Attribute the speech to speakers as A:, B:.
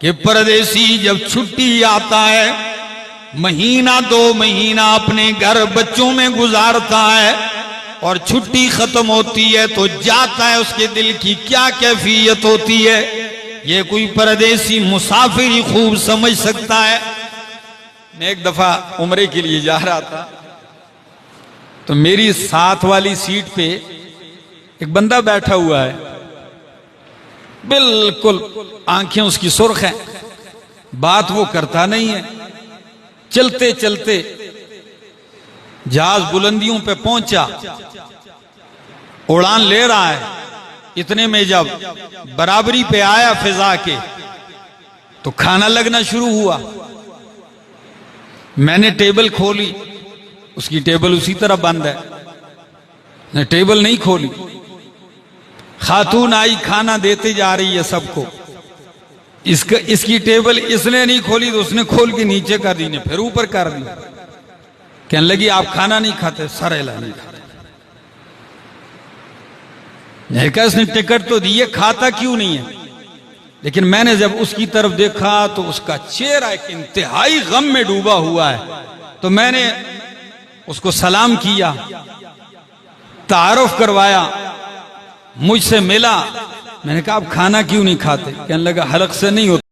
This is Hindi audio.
A: कि परदेसी जब छुट्टी आता है, महीना 2 महीना अपने घर बच्चों में गुजारता है और छुट्टी खत्म होती है तो जाता है, उसके दिल की क्या कैफियत होती है ये कोई परदेसी मुसाफिर ही खूब समझ सकता है। मैं एक दफा उम्रे के लिए जा रहा था तो मेरी साथ वाली सीट पे एक बंदा बैठा हुआ है, बिल्कुल आंखें उसकी सुर्ख हैं, बात वो करता नहीं है। चलते चलते जहाज बुलंदियों पे पहुंचा, उड़ान ले रहा है, इतने में जब बराबरी पे आया फिजा के तो खाना लगना शुरू हुआ। मैंने टेबल खोली, उसकी टेबल उसी तरह बंद है, मैं टेबल नहीं खोली। खातून आई, खाना देते जा रही है सबको, इसकी टेबल इसने नहीं खोली तो उसने खोल के नीचे कर दी, ने फिर ऊपर कर दी। कहने लगी आप खाना नहीं खाते, सरेला नहीं खाते। मैंने कहा इसने टिकट तो दी है, खाता क्यों नहीं है? लेकिन मैंने जब उसकी तरफ देखा तो उसका चेहरा एक इंतहाई गम में डूबा हुआ है। तो मैंने उसको सलाम किया, तारुफ करवाया, मुझसे मिला। मैंने कहा आप खाना क्यों नहीं खाते? कहने लगा हलक से नहीं होता।